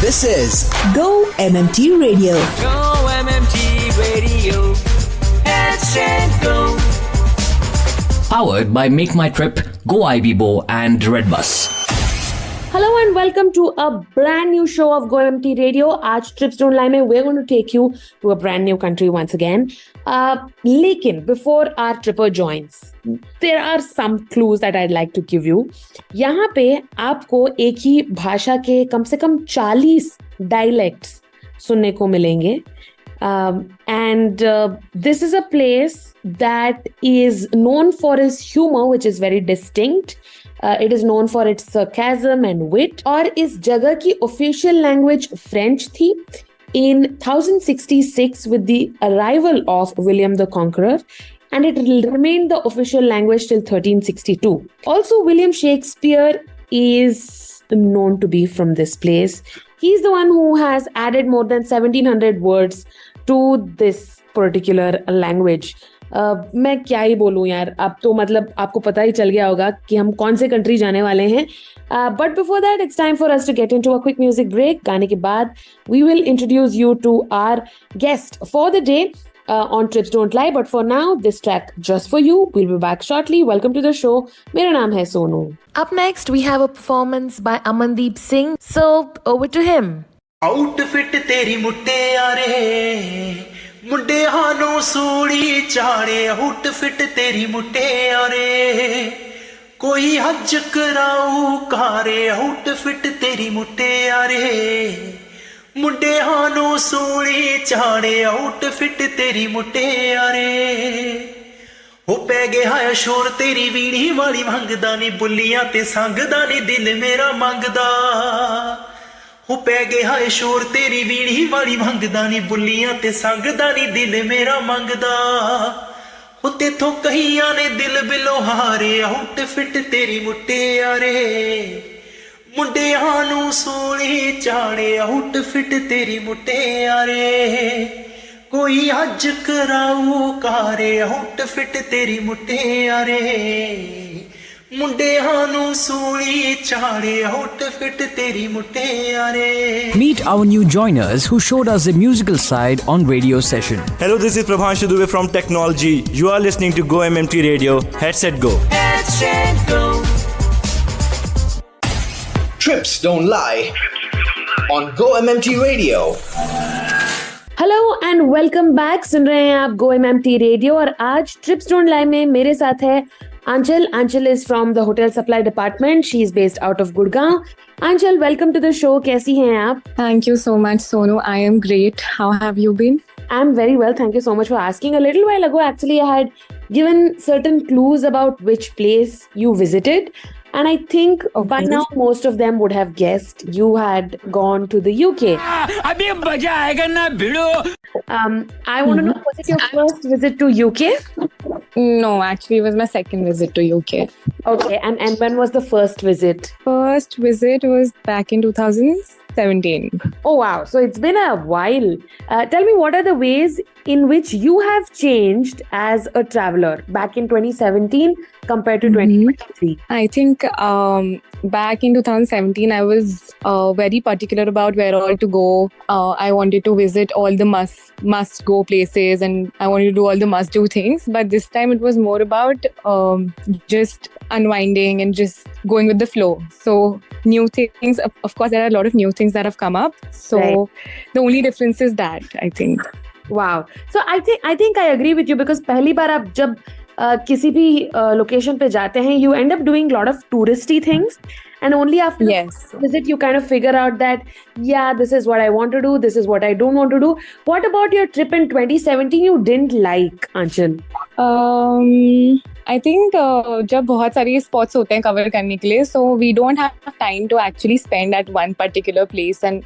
This is GO-MMT Radio. GO-MMT Radio. Let's go. Powered by Make My Trip, Go-IBBO and Redbus. Hello and welcome to a brand new show of GO-MMT Radio. आज Trips Don't Lie में we're going to take you to a brand new country once again. लेकिन before our tripper joins, there are some clues that I'd like to give you. यहाँ पे आपको एक ही भाषा के कम से कम 40 dialects सुनने को मिलेंगे. And this is a place that is known for its humor, which is very distinct. It is known for its sarcasm and wit. और इस जगह की official language French थी. In 1066 with the arrival of William the Conqueror, and it remained the official language till 1362. Also, William Shakespeare is known to be from this place. He's the one who has added more than 1700 words to this particular language. मैं क्या ही बोलूं यार, अब तो मतलब आपको पता ही चल गया होगा कि हम कौन से कंट्री जाने वाले हैं. But before that, it's time for us to get into a quick music break. गाने के बाद we will introduce you to our guest for the day on Trips Don't Lie. But for now, this track just for you. We'll be back shortly. Welcome to the show. मेरा नाम है Sonu. Up next, we have a performance by Amandeep Singh. So over to him. Outfit तेरी मुट्टियारे मुंडे हानो Sudi चाड़े outfit तेरी मुट्टियारे कोई हज कराऊ कारे outfit तेरी मुट्टियारे मुंडे हानो सूड़ी चाड़े आउटफिट तेरी मुट्टियारे हो पै गया है शोर तेरी वीणी वाली मंगदा नी बुल्लियां ते संगदा नी दिल मेरा मंगदा हो पै गया है शोर तेरी वीणी वाली मंगदा नी बुल्लियां ते संगदा नी दिल मेरा मंगदा हो तेथों कहियां ने दिल बिलो हारे आउटफिट तेरी मुट्टियारे मुंडियां नू सोली चाड़े आउटफिट तेरी मुट्टियारे कोई हज कराऊ कारे आउटफिट तेरी मुट्टियारे मुंडियां नू सोली चाड़े आउटफिट तेरी मुट्टियारे. Meet our new joiners who showed us the musical side on radio session. Hello, this is Prabhanshu Dubey from Technology. You are listening to GO-MMT Radio. Headset go. Headset go. Trips Don't Lie on GO-MMT Radio. Hello and welcome back. सुन रहे हैं आप GO-MMT radio और आज trips don't lie में मेरे साथ है Aanchal. Aanchal is from the hotel supply department. She is based out of Gurgaon. Aanchal, welcome to the show. कैसी हैं आप? Thank you so much, Sonu. I am great. How have you been? I'm very well. Thank you so much for asking. A little while ago, actually, I had given certain clues about which place you visited. And I think by now, most of them would have guessed you had gone to the UK. अभी मजा आएगा ना भिड़ो. I want to know, was it your first visit to UK? No, actually, it was my second visit to UK. Okay, and when was the first visit? First visit was back in 2017. Oh, wow. So it's been a while. Tell me, what are the ways in which you have changed as a traveler back in 2017 compared to 2023? I think back in 2017, I was very particular about where all to go. I wanted to visit all the must-go places and I wanted to do all the must-do things. But this time it was more about just unwinding and just going with the flow. So new things, of course, there are a lot of new things that have come up. So the only difference is that, I think. Wow. So I think I agree with you because पहली बार आप जब किसी भी location पे जाते हैं, you end up doing a lot of touristy things, and only after the visit you kind of figure out that this is what I want to do, this is what I don't want to do. What about your trip in 2017 you didn't like, Aanchal? I think जब बहुत सारी spots होते हैं cover करने के लिए, so we don't have time to actually spend at one particular place and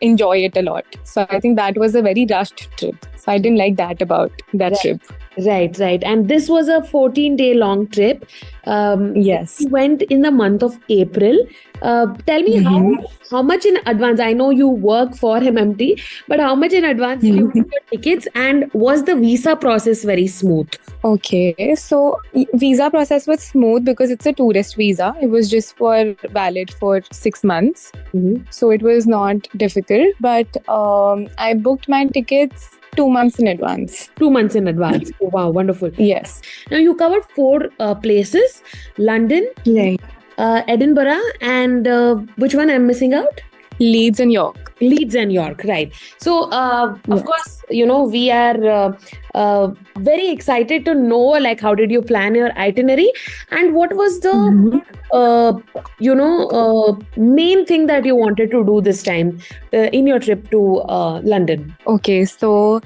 enjoy it a lot. So I think that was a very rushed trip. So I didn't like that about that trip. Right. And this was a 14-day long trip. Yes. You went in the month of April. Tell me how much in advance? I know you work for MMT, but how much in advance did you book your tickets? And was the visa process very smooth? Okay, so visa process was smooth because it's a tourist visa. It was just valid for 6 months. So it was not difficult, but I booked my tickets 2 months in advance. 2 months in advance. Oh, wow, wonderful. Yes. Now you covered 4 places: London, Right. Edinburgh, and which one I'm missing out? Leeds and York. Leeds and York, right. So, of course, we are very excited to know, like, how did you plan your itinerary? And what was the, main thing that you wanted to do this time in your trip to London? Okay, so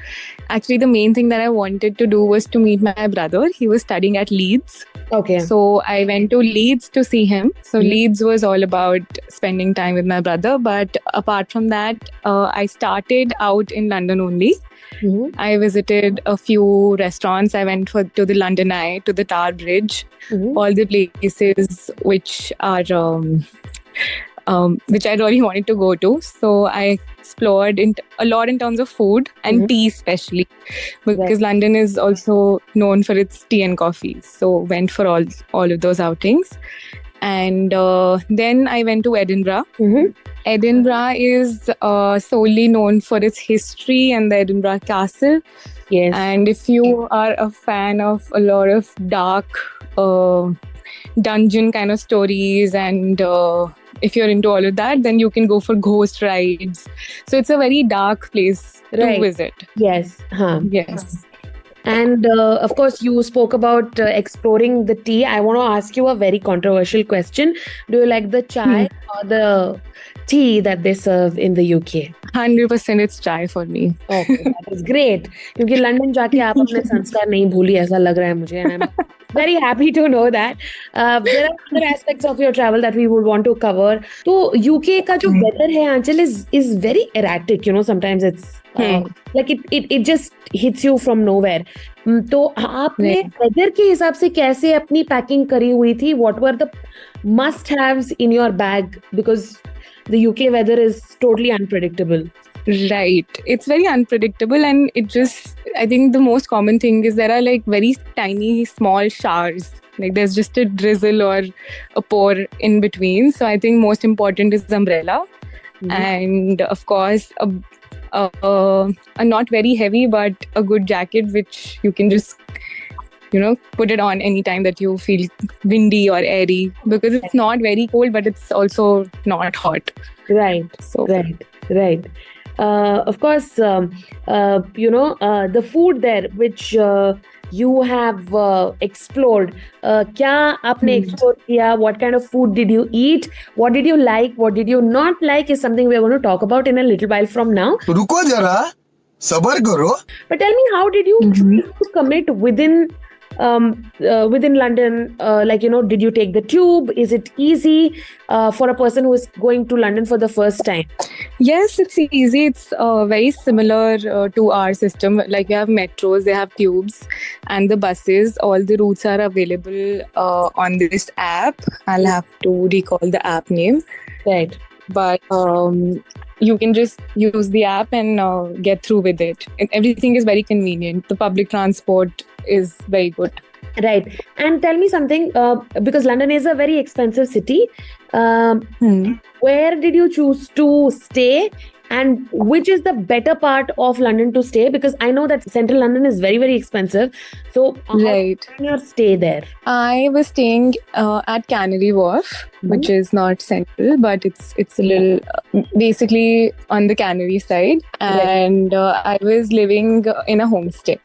actually the main thing that I wanted to do was to meet my brother. He was studying at Leeds. Okay. So I went to Leeds to see him. So Leeds was all about spending time with my brother. But apart from that, I started out in London only. I visited a few restaurants. I went to the London Eye, to the Tower Bridge, all the places which are which I really wanted to go to. So I explored a lot in terms of food and tea, especially because London is also known for its tea and coffee. So went for all of those outings. And then I went to Edinburgh. Edinburgh is solely known for its history and the Edinburgh Castle. Yes. And if you are a fan of a lot of dark dungeon kind of stories, and if you're into all of that, then you can go for ghost rides. So it's a very dark place to visit. Yes. Yes. And of course, you spoke about exploring the tea. I want to ask you a very controversial question. Do you like the chai or the tea that they serve in the UK? 100% it's chai for me. Okay, that is great. क्योंकि London जाके आप अपने संस्कार नहीं भूली ऐसा लग रहा है मुझे. And I'm very happy to know that. There are other aspects of your travel that we would want to cover. So UK का जो weather है Aanchal is very erratic. Sometimes it's like it just hits you from nowhere. तो आपने weather के हिसाब से कैसे अपनी packing करी हुई थी? What were the must-haves in your bag? Because the UK weather is totally unpredictable. Right. It's very unpredictable, and I think the most common thing is there are like very tiny, small showers. Like there's just a drizzle or a pour in between. So I think most important is the umbrella. And of course, a not very heavy, but a good jacket, which you can just put it on anytime that you feel windy or airy, because it's not very cold, but it's also not hot. Right. So right. Of course, the food there, which you have explored. क्या आपने explore किया? What kind of food did you eat? What did you like? What did you not like? Is something we are going to talk about in a little while from now. रुको जरा, सबर करो. But tell me, how did you choose to commit within London? Did you take the tube? Is it easy for a person who is going to London for the first time? Yes, it's easy. It's very similar to our system. Like we have metros, they have tubes, and the buses. All the routes are available on this app. I'll have to recall the app name. Right. But you can just use the app and get through with it. And everything is very convenient. The public transport is very good. Right. And tell me something, because London is a very expensive city. Where did you choose to stay? And which is the better part of London to stay? Because I know that central London is very, very expensive. So how did you stay there? I was staying at Canary Wharf, which is not central, but it's a little basically on the Canary side. And I was living in a homestay.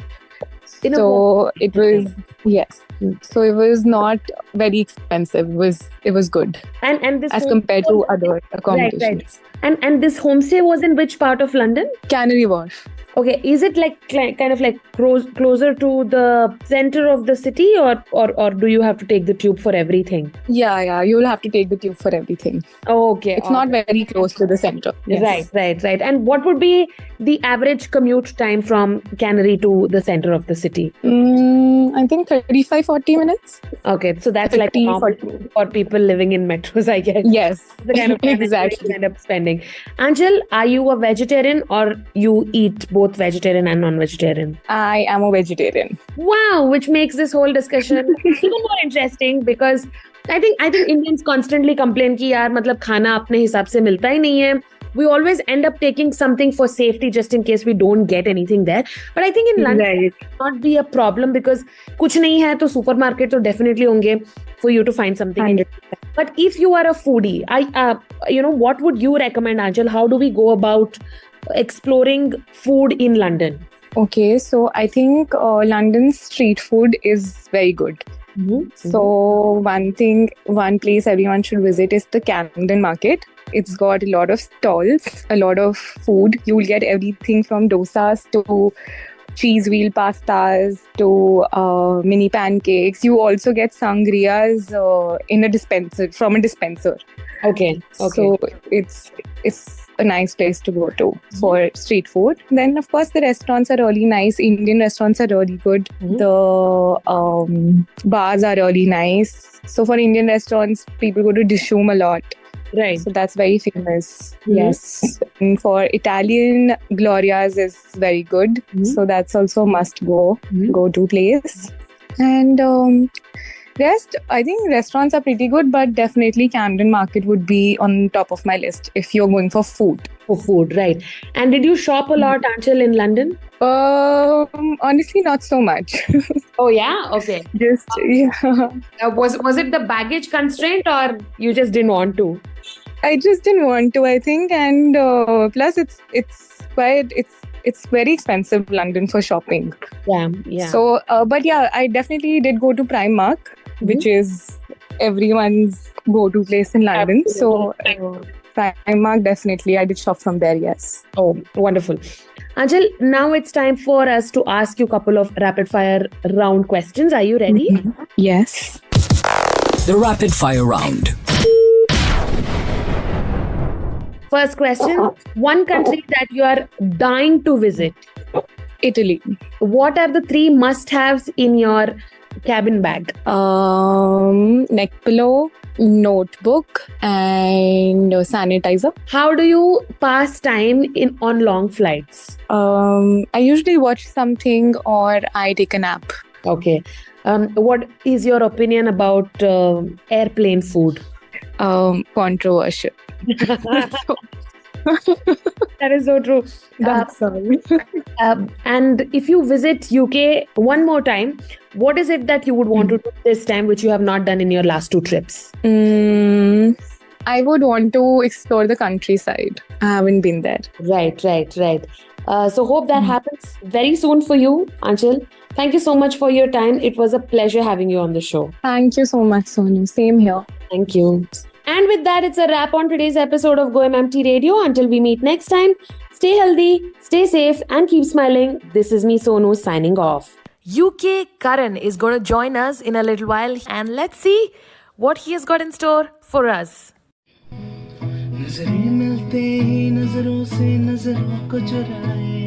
So it was not very expensive. It was good. And this as compared to other accommodations. Right. And this homestay was in which part of London? Canary Wharf. Okay, is it like kind of like closer to the center of the city, or do you have to take the tube for everything? Yeah, you'll have to take the tube for everything. Oh, okay. It's not very close to the center. Yes. Right. And what would be the average commute time from Cannery to the center of the city? I think 35-40 minutes. Okay, so that's like normal for people living in metros, I guess. Yes, the kind of time exactly. you end up spending. Aanchal, are you a vegetarian or you eat both vegetarian and non-vegetarian? I am a vegetarian. Wow, which makes this whole discussion even more interesting because I think Indians constantly complain कि यार मतलब खाना अपने हिसाब से मिलता ही नहीं है. We always end up taking something for safety just in case we don't get anything there. But I think in London it will not be a problem because कुछ नहीं है तो supermarket तो definitely होंगे for you to find something. But if you are a foodie, what would you recommend, Aanchal? How do we go about exploring food in London? Okay, so I think London's street food is very good. So one place everyone should visit is the Camden Market. It's got a lot of stalls, a lot of food. You'll get everything from dosas to cheese wheel pastas to mini pancakes. You also get sangrias from a dispenser. Okay. So it's a nice place to go to for street food. Then of course the restaurants are really nice. Indian restaurants are really good. The bars are really nice. So for Indian restaurants, people go to Dishoom a lot. Right. So that's very famous. Yes. And for Italian, Gloria's is very good. So that's also a must go-to place. And rest, I think restaurants are pretty good, but definitely Camden Market would be on top of my list if you're going for food. For food, right. And did you shop a lot, Aanchal, in London? Honestly, not so much. Oh, yeah? Okay. Was it the baggage constraint or you just didn't want to? I just didn't want to, I think. And plus, it's very expensive, London, for shopping. Yeah. So, but yeah, I definitely did go to Primark, which is everyone's go-to place in London. Absolutely. So, Primark, definitely, I did shop from there, yes. Oh, wonderful. Aanchal, now it's time for us to ask you a couple of rapid-fire round questions. Are you ready? Yes. The rapid fire round. First question. One country that you are dying to visit. Italy. What are the 3 must-haves in your cabin bag? Neck pillow, notebook, and sanitizer. How do you pass time on long flights? I usually watch something or I take a nap. Okay. What is your opinion about airplane food? Controversial. That is so true. That's sorry. And if you visit UK one more time, what is it that you would want to do this time which you have not done in your last 2 trips? I would want to explore the countryside. I haven't been there. Right. So hope that happens very soon for you, Aanchal. Thank you so much for your time. It was a pleasure having you on the show. Thank you so much, Sonu. Same here. Thank you. And with that, it's a wrap on today's episode of GO-MMT Radio. Until we meet next time, stay healthy, stay safe, and keep smiling. This is me, Sonu, signing off. UK Karan is going to join us in a little while, and let's see what he has got in store for us. नजरें मिलते ही नजरों से नजरों को चुराए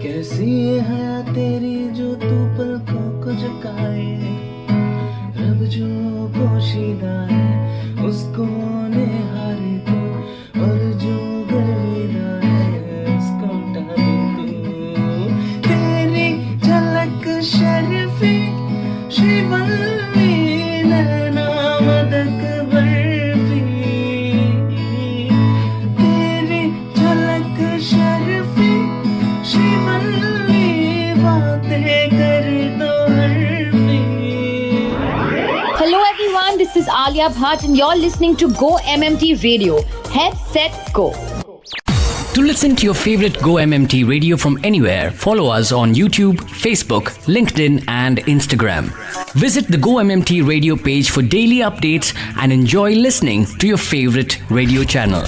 कैसी है तेरी जो तू पलकों को झुकाए रब जो पोशीदा है उसको निहारे तू और जो गर्विदा है उसको डाले तू तेरी झलक शर्फी श्रीवल्ली नैना मदक बर्फी तेरी झलक शर्फी श्रीवल्ली बातें कर दो हरफी. Hello everyone, this is Alia Bhatt and you're listening to GO-MMT Radio. Head, set, go. To listen to your favorite Go-MMT Radio from anywhere, follow us on YouTube, Facebook, LinkedIn and Instagram. Visit the Go-MMT Radio page for daily updates and enjoy listening to your favorite radio channel.